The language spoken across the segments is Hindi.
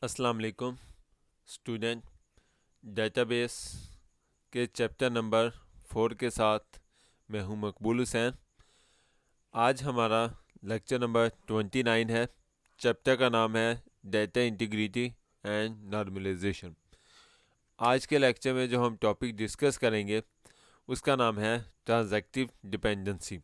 अस्सलाम वालेकुम स्टूडेंट। डेटाबेस के चैप्टर नंबर 4 के साथ मैं हूं मकबूल हुसैन। आज हमारा लेक्चर नंबर 29 है। चैप्टर का नाम है डेटा इंटीग्रिटी एंड नॉर्मलाइजेशन। आज के लेक्चर में जो हम टॉपिक डिस्कस करेंगे उसका नाम है ट्रांजैक्टिव डिपेंडेंसी।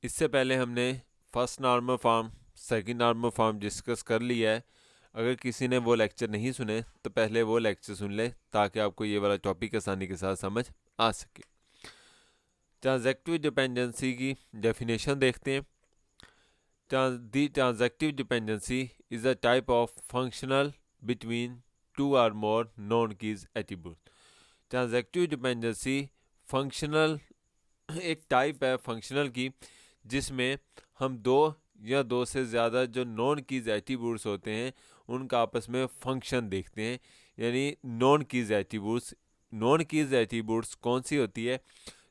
इससे पहले हमने first normal form, second normal form discuss कर लिया है। अगर किसी ने वो लेक्चर नहीं सुने तो पहले वो लेक्चर सुन ले ताकि आपको ये वाला टॉपिक आसानी के साथ समझ आ सके। ट्रांजैक्टिव डिपेंडेंसी की डेफिनेशन देखते हैं। The transitive dependency is a type of functional between two or more non keys attribute. Transitive dependency functional एक टाइप है फंक्शनल की, जिसमें हम दो या दो से ज़्यादा जो नॉन कीज एट्रीब्यूट्स होते हैं उनका आपस में फंक्शन देखते हैं। यानी नॉन कीज एट्रीब्यूट्स कौन सी होती है?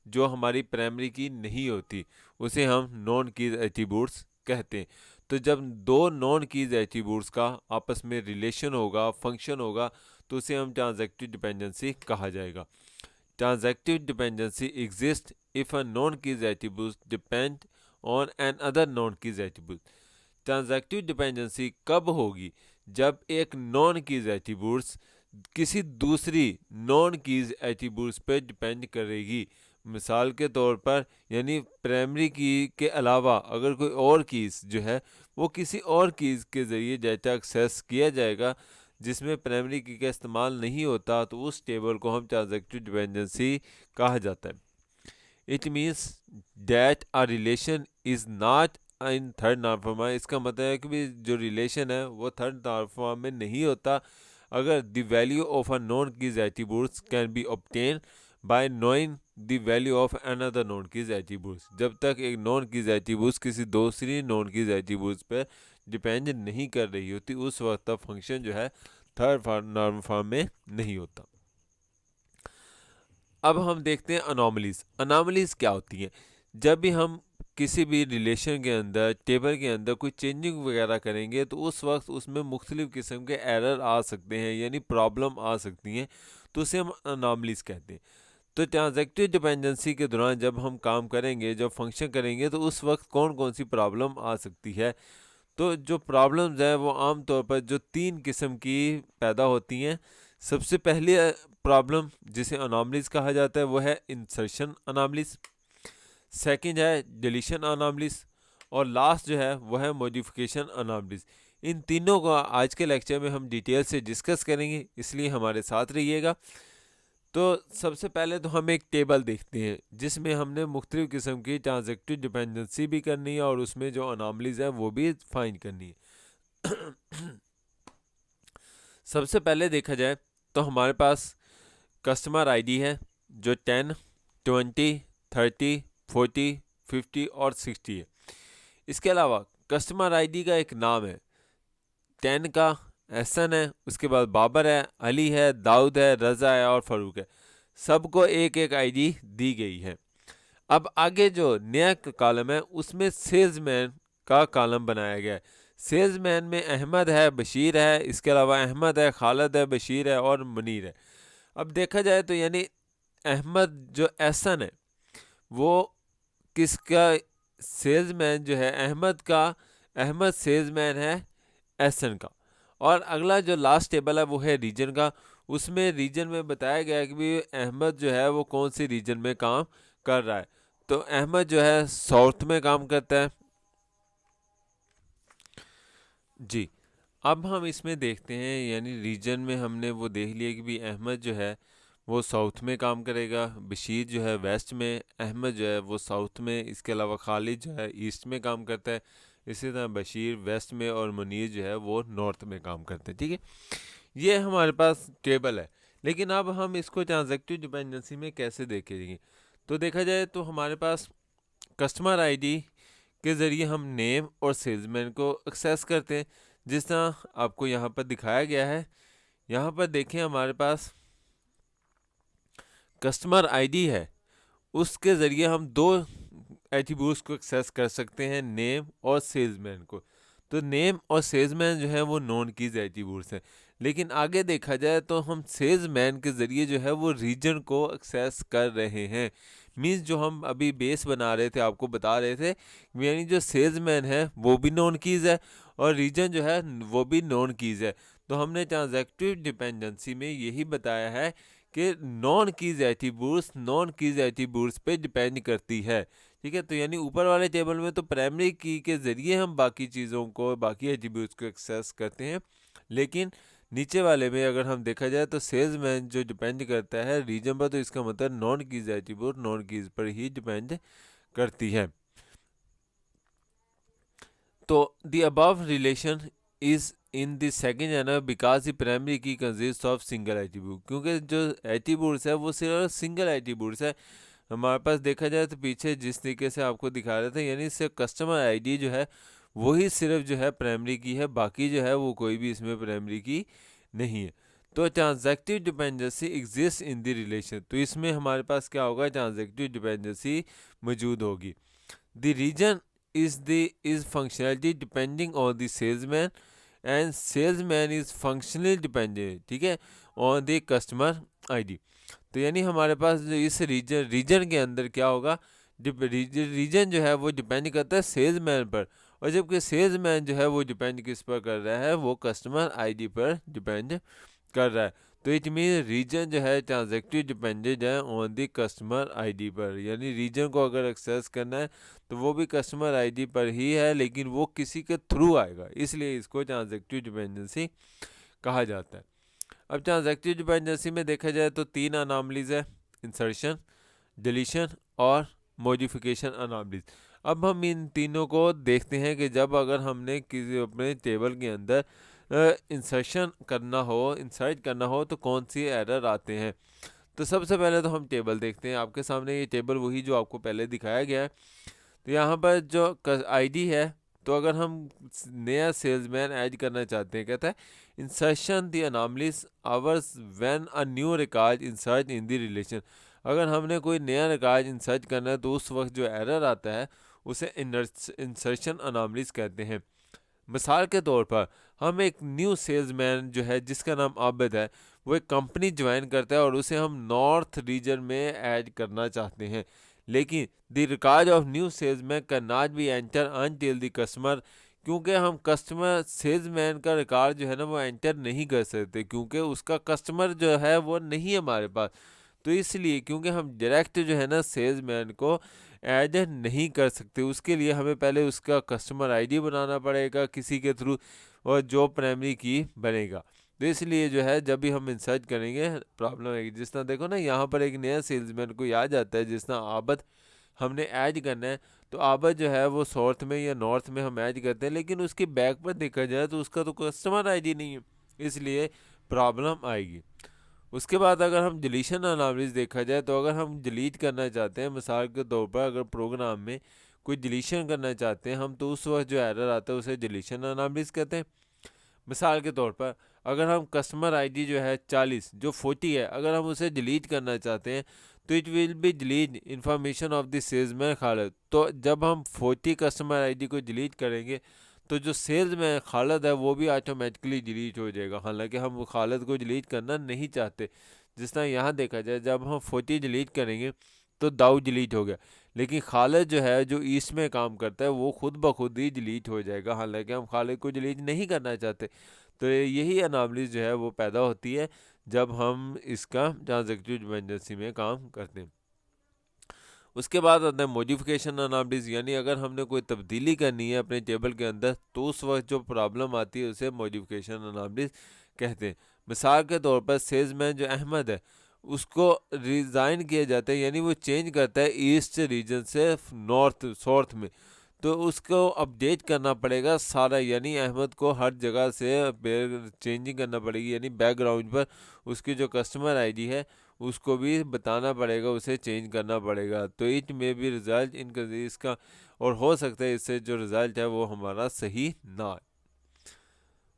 जो हमारी प्राइमरी की नहीं होती उसे हम नॉन कीज एट्रीब्यूट्स कहते हैं। तो जब दो नॉन कीज एट्रीब्यूट्स का आपस में रिलेशन होगा, फंक्शन होगा, तो उसे हम ट्रांजैक्टिव डिपेंडेंसी कहा जाएगा। Transactive dependency exists if a non-keys attribute depend on another non-keys attribute. Transitive dependency कब होगी? जब एक नॉन कीज एट्रीब्यूट्स किसी दूसरी नॉन कीज एट्रीब्यूट्स पर डिपेंड करेगी। मिसाल के तौर पर यानी प्राइमरी की के अलावा अगर कोई और कीज जो है वो किसी और कीज के ज़रिए डेटा एक्सेस किया जाएगा जिसमें प्राइमरी की का इस्तेमाल नहीं होता, तो उस टेबल को हम ट्रांजैक्टिव डिपेंडेंसी कहा जाता है। It means that a relation is not in third norm form. इसका मतलब है कि जो रिलेशन है वो थर्ड नॉर्म फॉर्म में नहीं होता अगर the value of a non keys attributes can be obtain bye knowing the value of another non keys attributes. जब तक एक नॉन कीज एट्रीब्यूट्स किसी दूसरी नॉन कीज एट्रीब्यूट्स पर डिपेंड नहीं कर रही होती, उस वक्त तक फंक्शन जो है थर्ड नॉर्म फॉर्म में नहीं होता। अब हम देखते हैं अनोमलीज। अनोमलीज क्या होती हैं? जब भी हम किसी भी रिलेशन के अंदर, टेबल के अंदर कोई चेंजिंग वगैरह करेंगे तो उस वक्त उसमें मुख्तलिफ किस्म के एरर आ सकते हैं, यानी प्रॉब्लम आ सकती हैं, तो उसे हम अनोमलीज कहते हैं। तो ट्रांजैक्टिव डिपेंडेंसी के दौरान जब हम काम करेंगे, जब फंक्शन करेंगे, तो उस वक्त कौन कौन सी प्रॉब्लम आ सकती है? तो जो प्रॉब्लम्स है वो आम तौर पर जो तीन किस्म की पैदा होती हैं। सबसे पहली प्रॉब्लम जिसे अनोमलीज कहा जाता है वो है इंसर्शन अनोमलीज, सेकंड है डिलीशन अनोमलीज, और लास्ट जो है वो है मॉडिफिकेशन अनोमलीज। इन तीनों को आज के लेक्चर में हम डिटेल से डिस्कस करेंगे, इसलिए हमारे साथ रहिएगा। तो सबसे पहले तो हम एक टेबल देखते हैं जिसमें हमने मुख्तलिफ़ किस्म की ट्रांजैक्टिव डिपेंडेंसी भी करनी है और उसमें जो अनोमलीज हैं वो भी फाइंड करनी है। सबसे पहले देखा जाए तो हमारे पास कस्टमर आईडी है जो 10, 20, 30, 40, 50 और 60 है। इसके अलावा कस्टमर आईडी का एक नाम है। 10 का एहसन है, उसके बाद बाबर है, अली है, दाऊद है, रज़ा है और फ़ारूक है। सबको एक एक आईडी दी गई है। अब आगे जो नया कॉलम है उसमें सेल्समैन का कॉलम बनाया गया है। सेल्समैन में अहमद है, बशीर है, इसके अलावा अहमद है, खालिद है, बशीर है और मुनीर है। अब देखा जाए तो यानी अहमद जो एहसन है वो किसका सेल्समैन जो है? अहमद का। अहमद सेल्समैन है एहसन का। और अगला जो लास्ट टेबल है वो है रीजन का। उसमें रीजन में बताया गया है कि भी अहमद जो है वो कौन सी रीजन में काम कर रहा है। तो अहमद जो है साउथ में काम करता है जी। अब हम इसमें देखते हैं, यानी रीजन में हमने वो देख लिया कि भी अहमद जो है वो साउथ में काम करेगा, बशीर जो है वेस्ट में, अहमद जो है वो साउथ में, इसके अलावा खालिद जो है ईस्ट में काम करता है, इसी तरह बशीर वेस्ट में और मुनीर जो है वो नॉर्थ में काम करते हैं। ठीक है, ये हमारे पास टेबल है। लेकिन अब हम इसको ट्रांजैक्टिव डिपेंडेंसी में कैसे देखेंगे? तो देखा जाए तो हमारे पास कस्टमर आईडी के ज़रिए हम नेम और सेल्समैन को एक्सेस करते हैं, जिस तरह आपको यहाँ पर दिखाया गया है। यहाँ पर देखें हमारे पास कस्टमर आईडी है, उसके ज़रिए हम दो एट्रीब्यूट्स को एक्सेस कर सकते हैं, नेम और सेल्समैन को। तो नेम और सेल्समैन जो है वो नॉन कीज एट्रीब्यूट्स हैं। लेकिन आगे देखा जाए तो हम सेल्समैन के ज़रिए जो है वो रीजन को एक्सेस कर रहे हैं। मींस जो हम अभी बेस बना रहे थे, आपको बता रहे थे, यानी जो सेल्समैन है वो भी नॉन कीज है और रीजन जो है वो भी नॉन कीज है। तो हमने ट्रांजैक्टिव डिपेंडेंसी में यही बताया है कि नॉन कीज एट्रीब्यूट्स पे डिपेंड करती है। ठीक है, तो यानी ऊपर वाले टेबल में तो प्राइमरी की के ज़रिए हम बाकी चीज़ों को, बाकी एट्रीब्यूट्स को एक्सेस करते हैं, लेकिन नीचे वाले में अगर हम देखा जाए तो सेल्समैन जो डिपेंड करता है रीजन पर, तो इसका मतलब non keys attribute non keys पर ही डिपेंड करती है। तो the above relation is in the second general because the primary की कंसिस्ट ऑफ सिंगल एट्रीब्यूट, क्योंकि जो एट्रीब्यूट्स है वो सिर्फ सिंगल एट्रीब्यूट्स है। हमारे पास देखा जाए तो पीछे जिस तरीके से आपको दिखा रहे थे, यानी सिर्फ कस्टमर आईडी जो है वही सिर्फ जो है प्राइमरी की है, बाकी जो है वो कोई भी इसमें प्राइमरी की नहीं है। तो transitive dependency exist in the relation, तो इसमें हमारे पास क्या होगा, ट्रांजैक्टिव डिपेंडेंसी मौजूद होगी। The reason is functionality depending on the salesman and salesman is functionally dependent, ठीक है, on the customer ID। तो यानी हमारे पास जो इस रीजन के अंदर क्या होगा, रीजन जो है वो डिपेंड करता है सेल्समैन पर, और जबकि सेल्समैन जो है वो डिपेंड किस पर कर रहा है, वो कस्टमर आईडी पर डिपेंड कर रहा है। तो इट मीन रीजन जो है ट्रांजैक्टिव डिपेंडेंट है ऑन दी कस्टमर आईडी पर, यानी रीजन को अगर एक्सेस करना है तो वो भी कस्टमर आईडी पर ही है, लेकिन वो किसी के थ्रू आएगा, इसलिए इसको ट्रांजैक्टिव डिपेंडेंसी कहा जाता है। अब ट्रांजैक्टिव डिपेंडेंसी में देखा जाए तो 3 अनॉमलीज है, इंसर्शन, डिलीशन और मॉडिफिकेशन अनॉमलीज। अब हम इन तीनों को देखते हैं कि जब अगर हमने किसी अपने टेबल के अंदर इंसर्शन करना हो, इंसर्ट करना हो, तो कौन सी एरर आते हैं। तो सबसे पहले तो हम टेबल देखते हैं। आपके सामने ये टेबल वही जो आपको पहले दिखाया गया है। तो यहाँ पर जो आईडी है, तो अगर हम नया सेल्समैन ऐड करना चाहते हैं, कहता है insertion the anomalies occurs when a new record insert in the relation. अगर हमने कोई नया रिकॉर्ड इंसर्ट करना है तो उस वक्त जो एरर आता है उसे इंसर्शन अनॉमलीज कहते हैं। मिसाल के तौर पर हम एक न्यू सेल्समैन जो है जिसका नाम आबिद है, वो एक कंपनी ज्वाइन करता है और उसे हम नॉर्थ रीजन में ऐड करना चाहते हैं, लेकिन the record of new salesman can not be enter until the customer, क्योंकि हम कस्टमर सेल्समैन का रिकॉर्ड जो है ना वो एंटर नहीं कर सकते, क्योंकि उसका कस्टमर जो है वो नहीं है हमारे पास। तो इसलिए क्योंकि हम डायरेक्ट जो है ना सेल्समैन को ऐड नहीं कर सकते, उसके लिए हमें पहले उसका कस्टमर आईडी बनाना पड़ेगा किसी के थ्रू, और जो प्राइमरी की बनेगा। तो इसलिए जो है जब भी हम इंसर्ट करेंगे प्रॉब्लम आएगी। जिस तरह देखो ना, यहाँ पर एक नया सेल्समैन को याद आता है, जिस तरह आबद हमने ऐड करना है, तो आबद जो है वो साउथ में या नॉर्थ में हम ऐड करते हैं, लेकिन उसके बैक पर देखा जाए तो उसका तो कस्टमर आईडी नहीं है, इसलिए प्रॉब्लम आएगी। उसके बाद अगर हम डिलीशन अनॉमलीज देखा जाए, तो अगर हम डिलीट करना चाहते हैं, मिसाल के तौर पर अगर प्रोग्राम में कोई डिलीशन करना चाहते हैं हम, तो उस वक्त जो एरर आता है उसे डिलीशन अनॉमलीज कहते हैं। मिसाल के तौर पर अगर हम कस्टमर आईडी जो है 40 जो 40 है, अगर हम उसे डिलीट करना चाहते हैं तो it will be delete information of the salesman Khalid. तो जब हम 40 कस्टमर आईडी को डिलीट करेंगे तो जो सेल्समैन खालिद है वो भी ऑटोमेटिकली डिलीट हो जाएगा, हालांकि हम खालिद को डिलीट करना नहीं चाहते। जिस तरह यहाँ देखा जाए, जब हम 40 डिलीट करेंगे तो दाऊद डिलीट हो गया, लेकिन खालिद जो है जो ईस्ट में काम करता है वो खुद ब खुद ही डिलीट हो जाएगा, हालांकि हम खालिद को डिलीट नहीं करना चाहते। तो यही अनॉमलीज जो है वो पैदा होती है जब हम इसका ट्रांजैक्टिव डिपेंडेंसी में काम करते हैं। उसके बाद आता है मॉडिफिकेशन अनॉमलीज, यानी अगर हमने कोई तब्दीली करनी है अपने टेबल के अंदर तो उस वक्त जो प्रॉब्लम आती है उसे मॉडिफिकेशन अनॉमलीज कहते हैं। मिसाल के तौर पर सेल्समैन जो अहमद है उसको रिज़ाइन किया जाता है, यानी वो चेंज करता है ईस्ट रीजन से नॉर्थ साउथ में, तो उसको अपडेट करना पड़ेगा सारा, यानी अहमद को हर जगह से चेंजिंग करना पड़ेगी, यानी बैकग्राउंड पर उसकी जो कस्टमर आईडी है उसको भी बताना पड़ेगा, उसे चेंज करना पड़ेगा। तो इट में भी रिज़ल्ट इनका इसका, और हो सकता है इससे जो रिज़ल्ट है वो हमारा सही ना आए।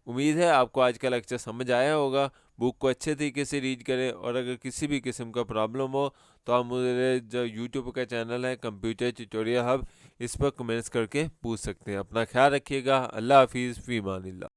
उम्मीद है आपको आज का लेक्चर समझ आया होगा। बुक को अच्छे तरीके से रीड करें, और अगर किसी भी किस्म का प्रॉब्लम हो तो आप मेरे जो यूट्यूब का चैनल है कंप्यूटर ट्यूटोरियल हब, इस पर कमेंट्स करके पूछ सकते हैं। अपना ख्याल रखिएगा। अल्लाह हाफिज़, फ़ी अमानिल्लाह।